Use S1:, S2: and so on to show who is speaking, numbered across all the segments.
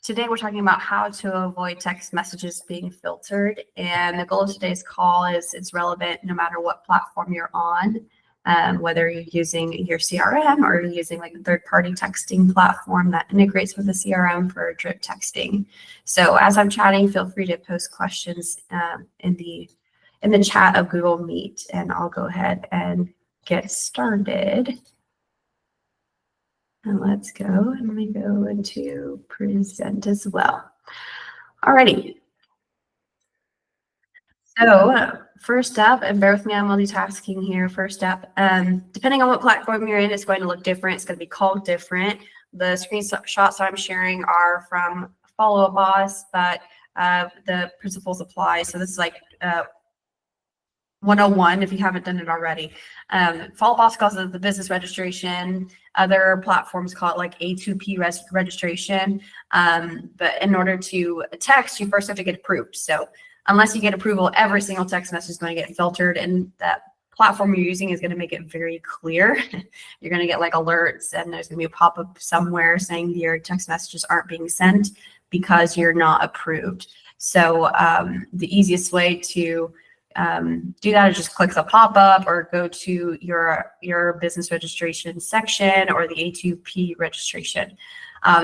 S1: Today we're talking about how to avoid text messages being filtered, and the goal of today's call is it's relevant no matter what platform you're on, whether you're using your CRM or you're using like a third-party texting platform that integrates with the CRM for drip texting. So as I'm chatting, feel free to post questions in the chat of Google Meet, and I'll go ahead and get started. And let's go, and let me go into present as well. Alrighty. So first up, and bear with me, I'm multitasking here. First up, depending on what platform you're in, it's going to look different. It's going to be called different. The screenshots I'm sharing are from Follow a Boss, but the principles apply. So this is like 101 if you haven't done it already. Follow Boss calls it the business registration. Other platforms call it like A2P registration. But in order to text, you first have to get approved. So unless you get approval, every single text message is going to get filtered, and that platform you're using is going to make it very clear. You're going to get like alerts, and there's going to be a pop-up somewhere saying your text messages aren't being sent because you're not approved. So the easiest way to do that is just click the pop-up or go to your business registration section or the A2P registration.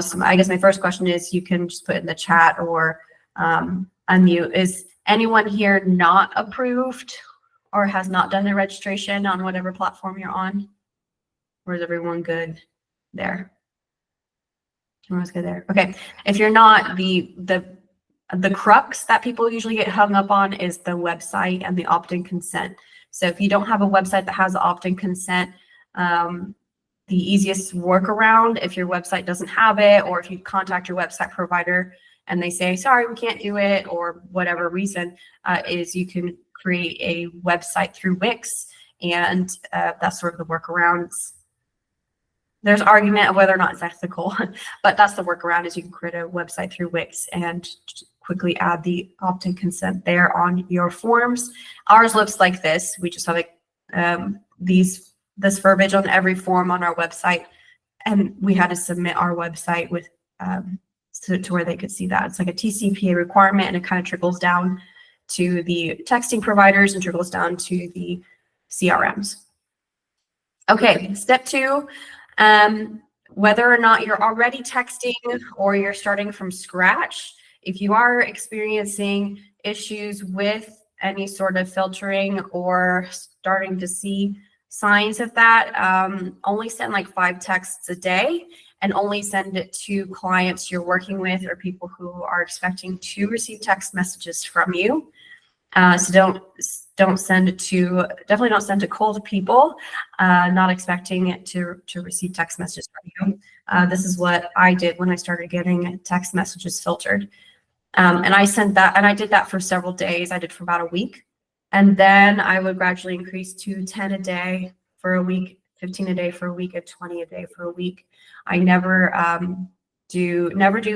S1: So I guess my first question is, you can just put in the chat or unmute. Is anyone here not approved or has not done the registration on whatever platform you're on? Or is everyone good there? Everyone's good there. Okay. If you're not, the crux that people usually get hung up on is the website and the opt-in consent. So if you don't have a website that has opt-in consent, the easiest workaround, if your website doesn't have it, or if you contact your website provider and they say, sorry, we can't do it, or whatever reason, is you can create a website through Wix, and that's sort of the workarounds. There's argument of whether or not it's ethical, but that's the workaround, is you can create a website through Wix and quickly add the opt-in consent there on your forms. Ours looks like this. We just have like this verbiage on every form on our website, and we had to submit our website with to where they could see that. It's like a TCPA requirement, and it kind of trickles down to the texting providers and trickles down to the CRMs. Okay, step 2. Whether or not you're already texting or you're starting from scratch, if you are experiencing issues with any sort of filtering or starting to see signs of that, only send like 5 texts a day, and only send it to clients you're working with or people who are expecting to receive text messages from you. So don't send it to, definitely don't send to cold people, not expecting it to receive text messages from you. This is what I did when I started getting text messages filtered. And I sent that, and I did that for several days. I did for about a week. And then I would gradually increase to 10 a day for a week, 15 a day for a week, and 20 a day for a week. I never do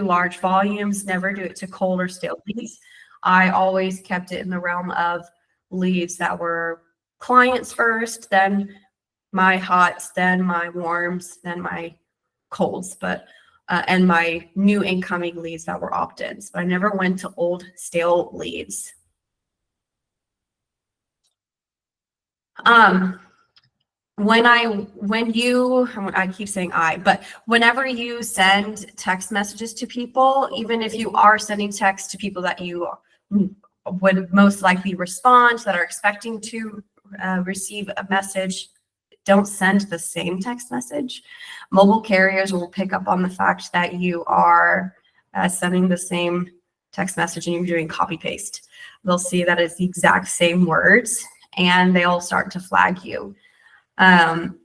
S1: large volumes, never do it to cold or stale leads. I always kept it in the realm of leads that were clients first, then my hots, then my warms, then my colds, but and my new incoming leads that were opt-ins. But I never went to old stale leads. Whenever you send text messages to people, even if you are sending text to people that you would most likely respond, that are expecting to receive a message, don't send the same text message. Mobile carriers will pick up on the fact that you are sending the same text message and you're doing copy paste. They'll see that it's the exact same words, and they'll start to flag you.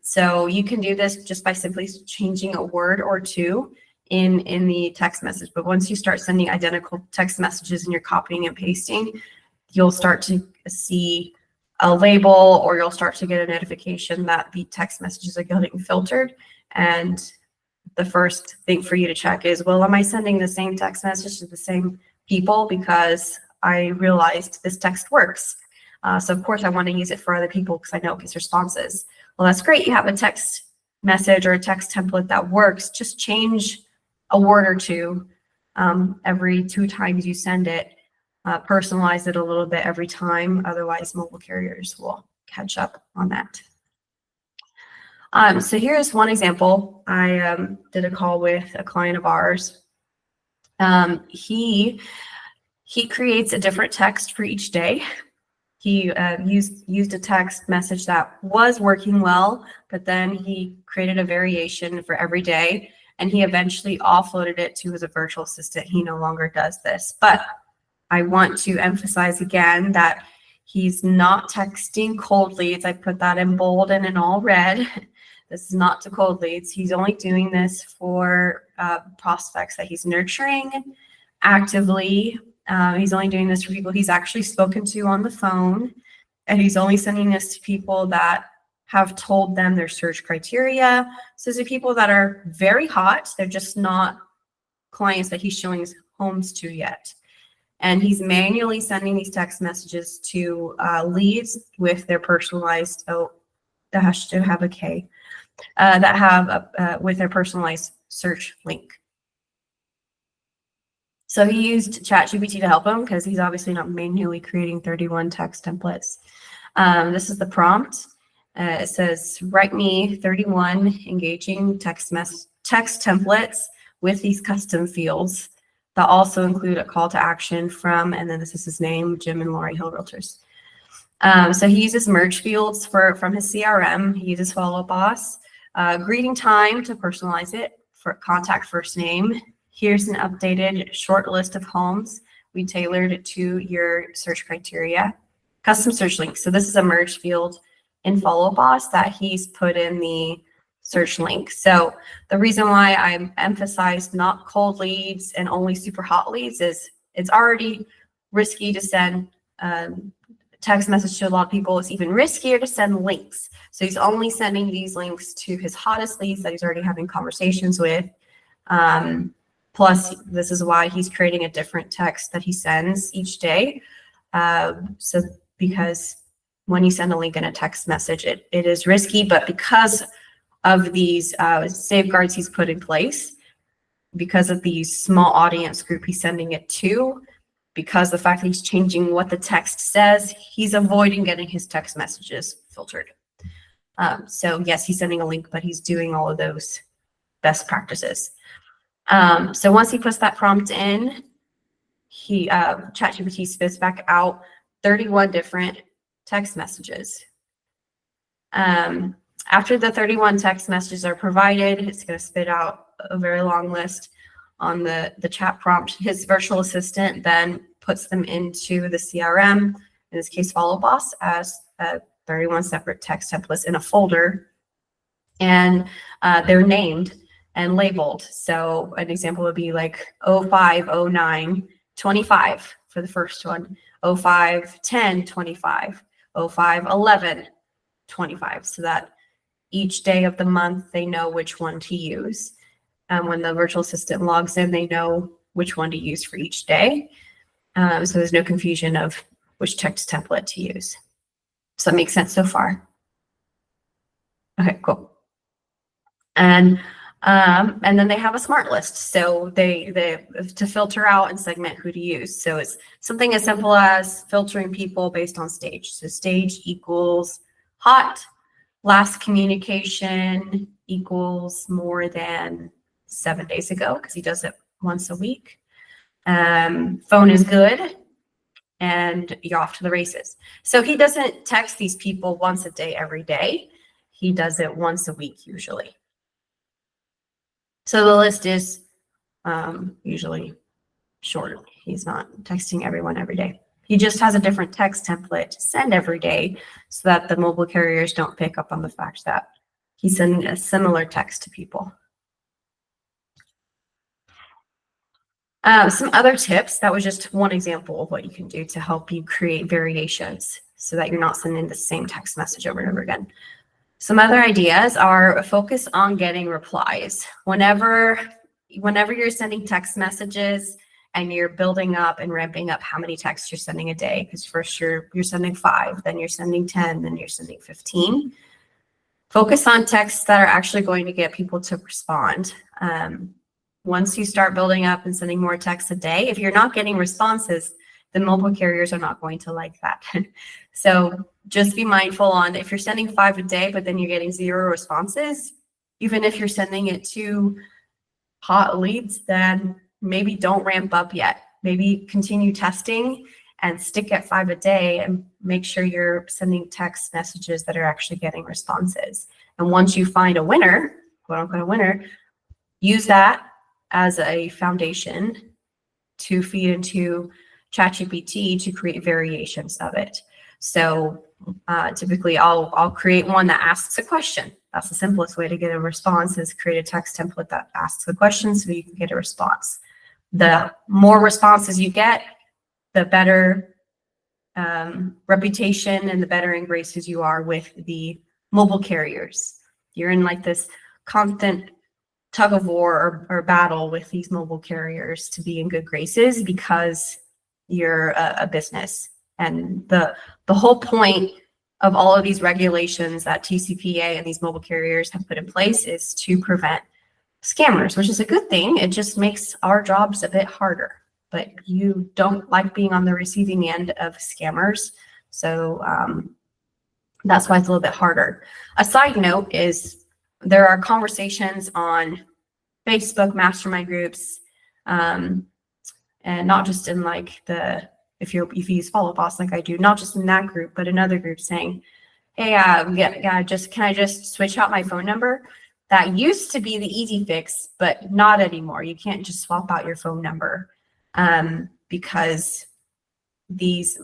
S1: So you can do this just by simply changing a word or two in the text message. But once you start sending identical text messages and you're copying and pasting, you'll start to see a label, or you'll start to get a notification that the text messages are getting filtered. And the first thing for you to check is, well, am I sending the same text message to the same people? Because I realized this text works. So of course I want to use it for other people because I know it gets responses. Well, that's great. You have a text message or a text template that works. Just change a word or two every 2 times you send it. Personalize it a little bit every time. Otherwise, mobile carriers will catch up on that. So here's one example. I did a call with a client of ours. He creates a different text for each day. He used a text message that was working well, but then he created a variation for every day, and he eventually offloaded it to his virtual assistant. He no longer does this, but I want to emphasize again that he's not texting cold leads. I put that in bold and in all red. This is not to cold leads. He's only doing this for prospects that he's nurturing actively. He's only doing this for people he's actually spoken to on the phone. And he's only sending this to people that have told them their search criteria. So these are people that are very hot. They're just not clients that he's showing his homes to yet. And he's manually sending these text messages to leads with their personalized, that has to have a K, that have with their personalized search link. So he used ChatGPT to help him because he's obviously not manually creating 31 text templates. This is the prompt. It says, write me 31 engaging text templates with these custom fields that also include a call to action from, and then this is his name, Jim and Lori Hill Realtors. So he uses merge fields from his CRM. He uses Follow Boss, greeting time to personalize it, for contact first name. Here's an updated short list of homes we tailored to your search criteria. Custom search link. So this is a merge field in Follow Boss that he's put in the search link. So the reason why I emphasized not cold leads and only super hot leads is it's already risky to send text message to a lot of people. It's even riskier to send links. So he's only sending these links to his hottest leads that he's already having conversations with. Plus, this is why he's creating a different text that he sends each day. So because when you send a link in a text message, it is risky, but because of these safeguards he's put in place, because of the small audience group he's sending it to, because the fact that he's changing what the text says, he's avoiding getting his text messages filtered. So yes, he's sending a link, but he's doing all of those best practices. So once he puts that prompt in, ChatGPT spits back out 31 different text messages. After the 31 text messages are provided, it's going to spit out a very long list on the chat prompt. His virtual assistant then puts them into the CRM, in this case, Follow Boss, as 31 separate text templates in a folder. And they're named and labeled. So an example would be like 05, 09, 25 for the first one, 05, 10, 25, 05, 11, 25, so that each day of the month they know which one to use. When the virtual assistant logs in, they know which one to use for each day. So there's no confusion of which text template to use. Does that make sense so far? Okay, cool. And then they have a smart list. So they to filter out and segment who to use. So it's something as simple as filtering people based on stage. So stage equals hot, last communication equals more than 7 days ago, because he does it once a week. Phone is good, and you're off to the races. So he doesn't text these people once a day, every day. He does it once a week usually. So the list is usually short. He's not texting everyone every day. He just has a different text template to send every day so that the mobile carriers don't pick up on the fact that he's sending a similar text to people. Some other tips, that was just one example of what you can do to help you create variations so that you're not sending the same text message over and over again. Some other ideas are focus on getting replies. Whenever you're sending text messages and you're building up and ramping up how many texts you're sending a day, because first you're sending 5, then you're sending 10, then you're sending 15. Focus on texts that are actually going to get people to respond. Once you start building up and sending more texts a day, if you're not getting responses, the mobile carriers are not going to like that. So just be mindful on if you're sending 5 a day, but then you're getting 0 responses, even if you're sending it to hot leads, then maybe don't ramp up yet. Maybe continue testing and stick at 5 a day and make sure you're sending text messages that are actually getting responses. And once you find a winner, quote unquote a winner, use that as a foundation to feed into ChatGPT to create variations of it. So typically I'll create one that asks a question. That's the simplest way to get a response, is create a text template that asks a question so you can get a response. The more responses you get, the better reputation and the better in graces you are with the mobile carriers. You're in like this constant tug of war or battle with these mobile carriers to be in good graces because you're a business. And the whole point of all of these regulations that TCPA and these mobile carriers have put in place is to prevent scammers, which is a good thing. It just makes our jobs a bit harder, but you don't like being on the receiving end of scammers. So that's why it's a little bit harder. A side note is there are conversations on Facebook mastermind groups, and not just in like if you use Follow Boss like I do, not just in that group, but in other groups saying, hey, can I just switch out my phone number? That used to be the easy fix, but not anymore. You can't just swap out your phone number because these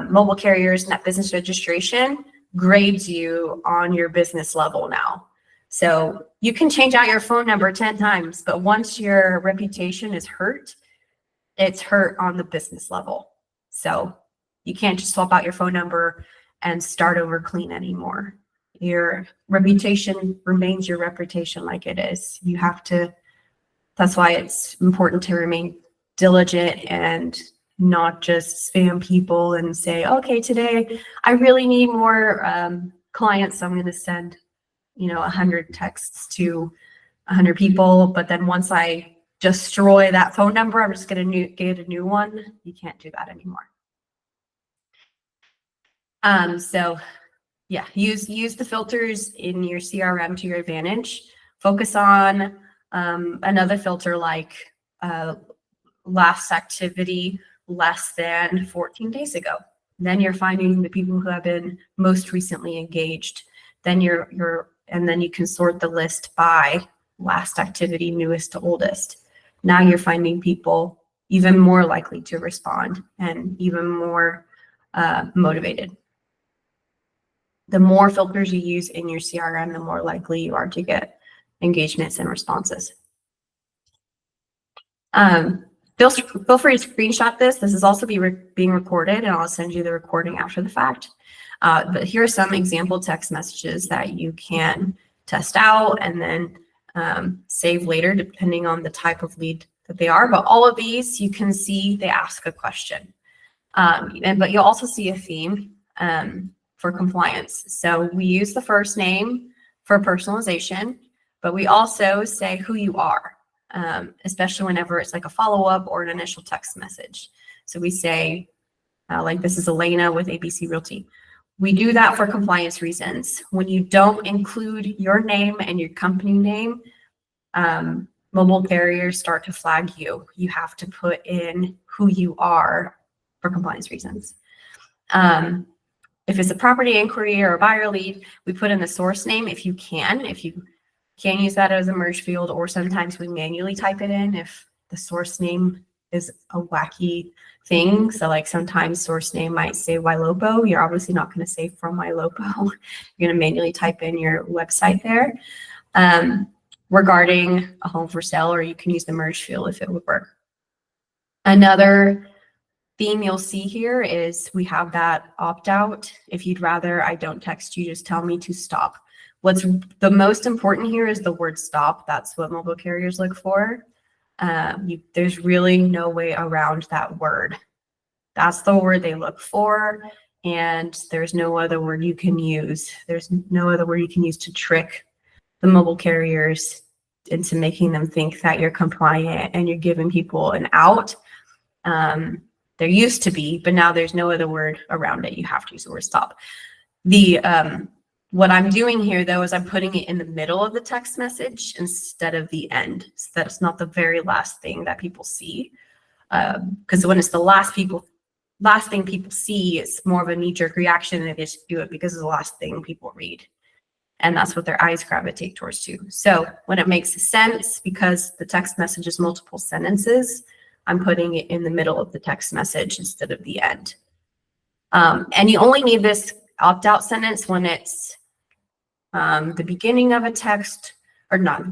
S1: mobile carriers, net business registration, grades you on your business level now. So you can change out your phone number 10 times, but once your reputation is hurt, it's hurt on the business level. So you can't just swap out your phone number and start over clean anymore. Your reputation remains your reputation like it is. You have to, that's why it's important to remain diligent and not just spam people and say, okay, today I really need more clients, so I'm going to send 100 texts to 100 people, but then once I destroy that phone number, I'm just going to get a new one. You can't do that anymore. So yeah, use the filters in your CRM to your advantage. Focus on another filter like last activity less than 14 days ago. Then you're finding the people who have been most recently engaged. Then and then you can sort the list by last activity, newest to oldest. Now you're finding people even more likely to respond and even more motivated. The more filters you use in your CRM, the more likely you are to get engagements and responses. Feel free to screenshot this. This is also being recorded, and I'll send you the recording after the fact. But here are some example text messages that you can test out and then save later, depending on the type of lead that they are. But all of these, you can see they ask a question. But you'll also see a theme for compliance. So we use the first name for personalization, but we also say who you are, especially whenever it's like a follow-up or an initial text message. So we say, like, this is Elena with ABC Realty. We do that for compliance reasons. When you don't include your name and your company name, mobile carriers start to flag you. You have to put in who you are for compliance reasons. If it's a property inquiry or a buyer lead, we put in the source name if you can. If you can use that as a merge field, or sometimes we manually type it in if the source name is a wacky thing. So like sometimes source name might say Ylopo. You're obviously not going to say from Ylopo. You're going to manually type in your website there. Regarding a home for sale, or you can use the merge field if it would work. Another theme you'll see here is we have that opt out. If you'd rather I don't text you, just tell me to stop. What's the most important here is the word stop. That's what mobile carriers look for. There's really no way around that word. That's the word they look for, and there's no other word you can use. There's no other word you can use to trick the mobile carriers into making them think that you're compliant and you're giving people an out. There used to be, but now there's no other word around it. You have to use the word stop. What I'm doing here, though, is I'm putting it in the middle of the text message instead of the end, so that it's not the very last thing that people see. Because when it's the last thing people see, it's more of a knee-jerk reaction, and they just do it because it's the last thing people read. And that's what their eyes gravitate towards too. So when it makes sense, because the text message is multiple sentences, I'm putting it in the middle of the text message instead of the end. And you only need this opt-out sentence when it's the beginning of a text, or not,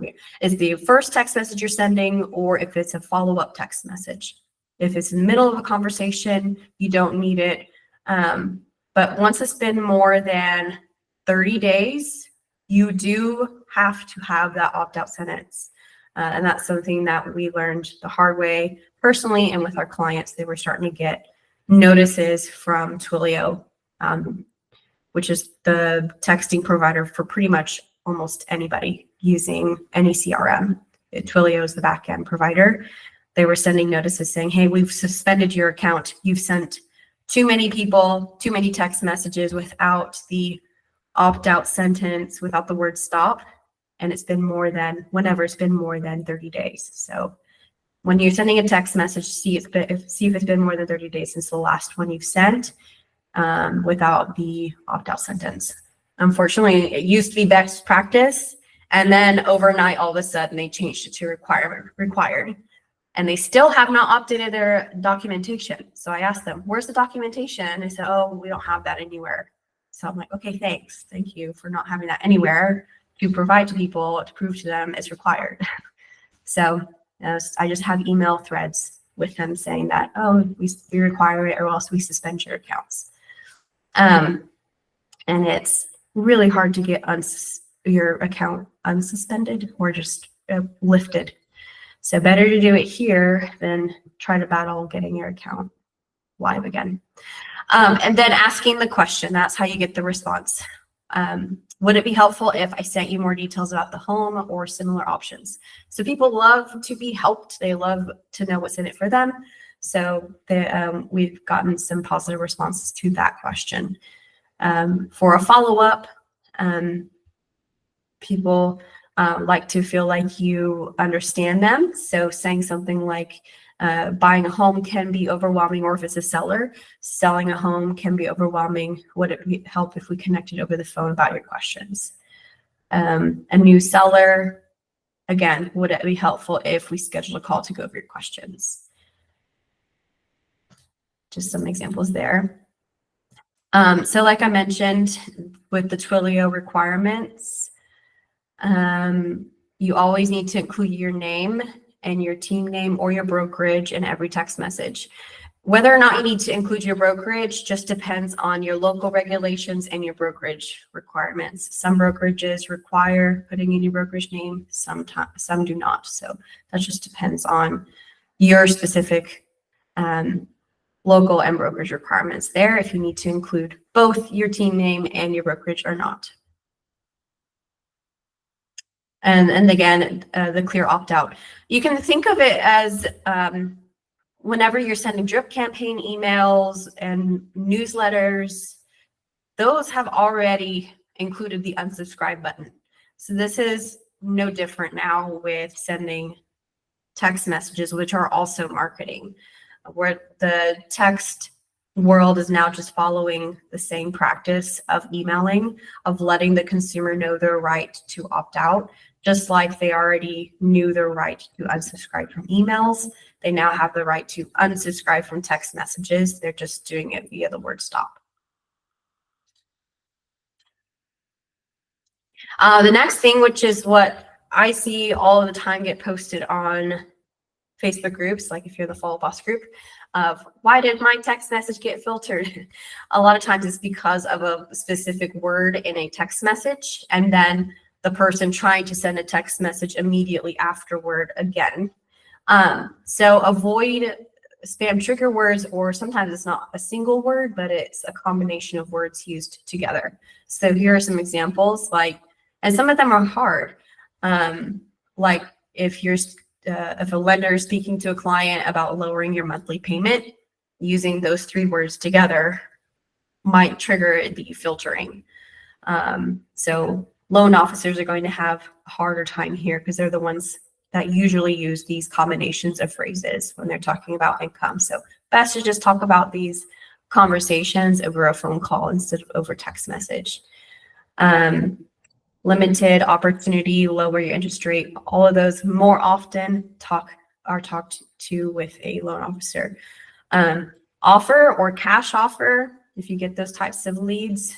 S1: is the first text message you're sending, or if it's a follow-up text message. If it's in the middle of a conversation, you don't need it. But once it's been more than 30 days, you do have to have that opt-out sentence. And that's something that we learned the hard way personally, and with our clients. They were starting to get notices from Twilio, which is the texting provider for pretty much almost anybody using any CRM. Twilio is the backend provider. They were sending notices saying, hey, we've suspended your account. You've sent too many people, too many text messages without the opt-out sentence, without the word stop. And it's been more than, whenever it's been more than 30 days. So when you're sending a text message, see if it's been more than 30 days since the last one you've sent, without the opt-out sentence. Unfortunately, it used to be best practice, and then overnight, all of a sudden, they changed it to required. And they still have not updated their documentation. So I asked them, where's the documentation? And they said, oh, we don't have that anywhere. So I'm like, okay, thanks. Thank you for not having that anywhere to provide to people, to prove to them it's required. So I just have email threads with them saying that, oh, we require it, or else we suspend your accounts. And it's really hard to get your account unsuspended or just lifted. So better to do it here than try to battle getting your account live again. And then asking the question, that's how you get the response. Would it be helpful if I sent you more details about the home or similar options? So people love to be helped. They love to know what's in it for them. So we've gotten some positive responses to that question. For a follow-up, people like to feel like you understand them. So saying something like, buying a home can be overwhelming, or if it's a seller, selling a home can be overwhelming. Would it help if we connected over the phone about your questions? A new seller, again, would it be helpful if we scheduled a call to go over your questions? Just some examples there. So like I mentioned, with the Twilio requirements, you always need to include your name and your team name or your brokerage in every text message. Whether or not you need to include your brokerage just depends on your local regulations and your brokerage requirements. Some brokerages require putting in your brokerage name, some do not. So that just depends on your specific local and brokerage requirements there, if you need to include both your team name and your brokerage or not. And again, the clear opt-out. You can think of it as whenever you're sending drip campaign emails and newsletters, those have already included the unsubscribe button. So this is no different now with sending text messages, which are also marketing, where the text world is now just following the same practice of emailing, of letting the consumer know their right to opt out. Just like they already knew their right to unsubscribe from emails, they now have the right to unsubscribe from text messages. They're just doing it via the word stop. The next thing, which is what I see all the time get posted on Facebook groups, like if you're the Follow Boss group, of why did my text message get filtered? A lot of times it's because of a specific word in a text message, and then the person trying to send a text message immediately afterward again. So avoid spam trigger words, or sometimes it's not a single word, but it's a combination of words used together. So here are some examples, and some of them are hard. like if a lender is speaking to a client about lowering your monthly payment, using those 3 words together might trigger the filtering. So loan officers are going to have a harder time here because they're the ones that usually use these combinations of phrases when they're talking about income. So best to just talk about these conversations over a phone call instead of over text message. Limited opportunity, lower your interest rate, all of those more often are talked to with a loan officer. Offer or cash offer, if you get those types of leads,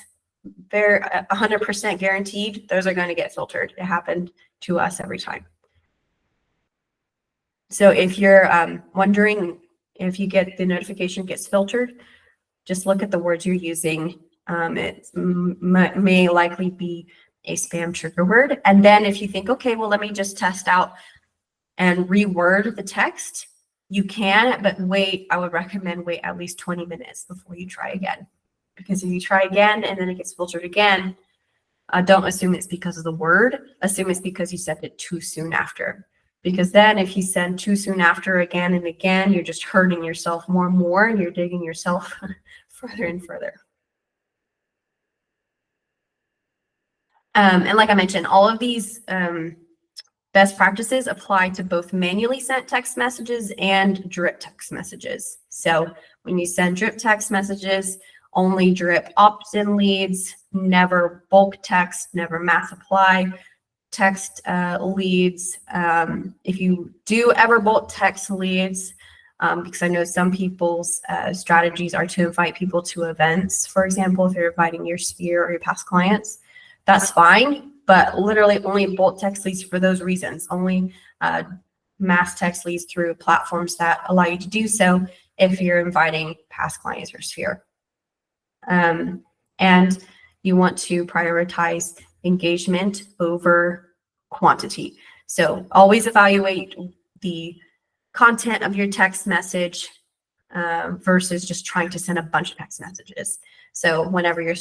S1: they're 100% guaranteed. Those are going to get filtered. It happened to us every time. So if you're wondering if you get the notification gets filtered, just look at the words you're using. It may likely be a spam trigger word. And then if you think, okay, well, let me just test out and reword the text, you can, but I would recommend wait at least 20 minutes before you try again. Because if you try again and then it gets filtered again, don't assume it's because of the word. Assume it's because you sent it too soon after. Because then if you send too soon after again and again, you're just hurting yourself more and more, and you're digging yourself further and further. And like I mentioned, all of these best practices apply to both manually sent text messages and drip text messages. So when you send drip text messages, only drip opt-in leads, never bulk text, never mass apply text leads. If you do ever bulk text leads, because I know some people's strategies are to invite people to events, for example, if you're inviting your sphere or your past clients, that's fine, but literally only bulk text leads for those reasons, only mass text leads through platforms that allow you to do so if you're inviting past clients or sphere. And you want to prioritize engagement over quantity. So always evaluate the content of your text message versus just trying to send a bunch of text messages. So whenever you're,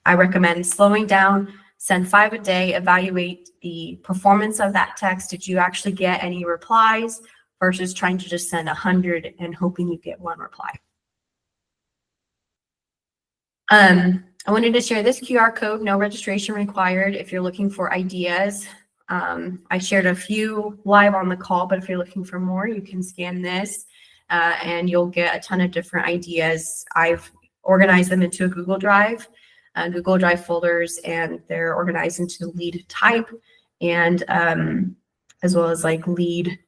S1: I recommend slowing down, send 5 a day, evaluate the performance of that text. Did you actually get any replies versus trying to just send 100 and hoping you get 1 reply. I wanted to share this QR code, no registration required if you're looking for ideas. I shared a few live on the call, but if you're looking for more, you can scan this and you'll get a ton of different ideas. I've organized them into a Google Drive folders, and they're organized into lead type and as well as like lead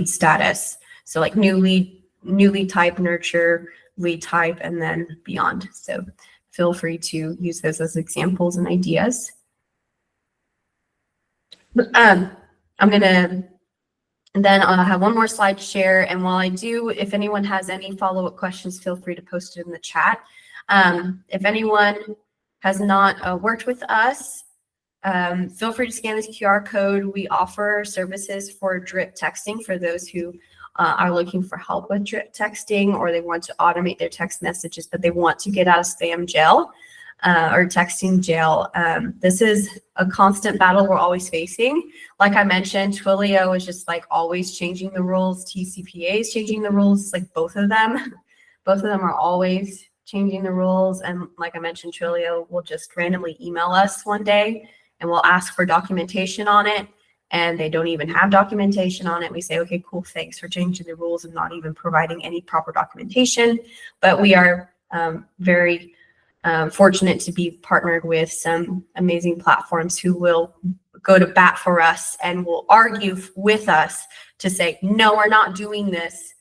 S1: status. So like new lead type, nurture, lead type, and then beyond. So feel free to use those as examples and ideas. I'm gonna then I'll have one more slide to share. And while I do, if anyone has any follow-up questions, feel free to post it in the chat. If anyone has not worked with us, feel free to scan this QR code. We offer services for drip texting for those who are looking for help with drip texting, or they want to automate their text messages, but they want to get out of spam jail or texting jail. This is a constant battle we're always facing. Like I mentioned, Twilio is just like always changing the rules. TCPA is changing the rules. It's like both of them are always changing the rules. And like I mentioned, Twilio will just randomly email us one day and we'll ask for documentation on it. And they don't even have documentation on it. We say, okay, cool, thanks for changing the rules and not even providing any proper documentation. But we are very fortunate to be partnered with some amazing platforms who will go to bat for us and will argue with us to say, no, we're not doing this.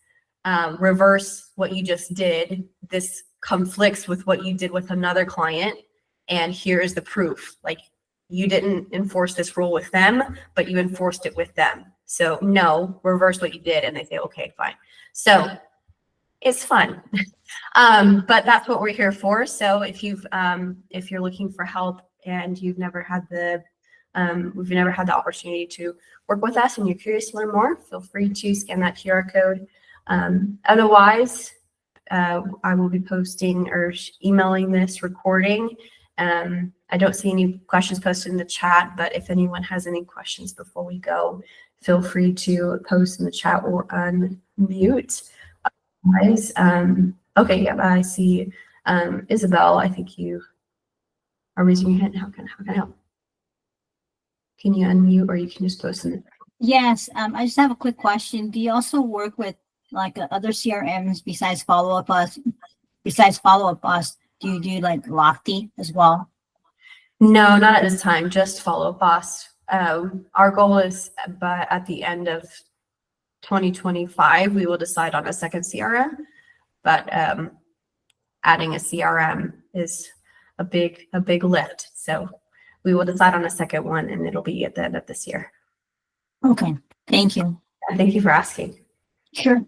S1: Reverse what you just did. This conflicts with what you did with another client. And here is the proof. Like, you didn't enforce this rule with them, but you enforced it with them. So no, reverse what you did. And they say, okay, fine. So it's fun. But that's what we're here for. So if you're looking for help and we've never had the opportunity to work with us and you're curious to learn more, feel free to scan that QR code. Otherwise, I will be posting or emailing this recording I don't see any questions posted in the chat, but if anyone has any questions before we go, feel free to post in the chat or unmute. Guys, okay, yeah, I see Isabel. I think you are raising your hand. How can I help? Can you unmute, or you can just post in the
S2: Yes, I just have a quick question. Do you also work with like other CRMs besides Follow Up Us? Besides Follow Up Us, do you do like Lofty as well?
S1: No, not at this time, just Follow Boss. Our goal is, but at the end of 2025, we will decide on a second CRM, but adding a CRM is a big lift. So we will decide on a second one, and it'll be at the end of this year.
S2: Okay, thank you.
S1: And thank you for asking.
S2: Sure.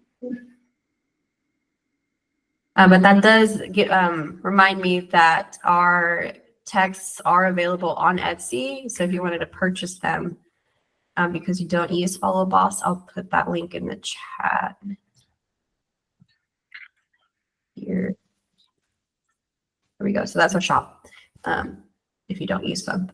S1: But that does remind me that our texts are available on Etsy. So if you wanted to purchase them, because you don't use Follow Boss, I'll put that link in the chat here. There we go. So that's our shop, if you don't use them.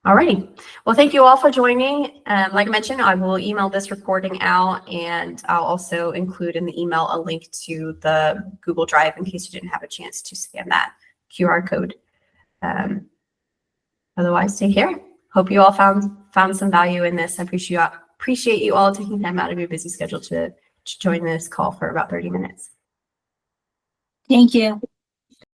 S1: Alrighty. Well, thank you all for joining. Like I mentioned, I will email this recording out, and I'll also include in the email a link to the Google Drive in case you didn't have a chance to scan that QR code. Otherwise, take care. Hope you all found some value in this. I appreciate you all taking time out of your busy schedule to join this call for about 30 minutes.
S2: Thank you.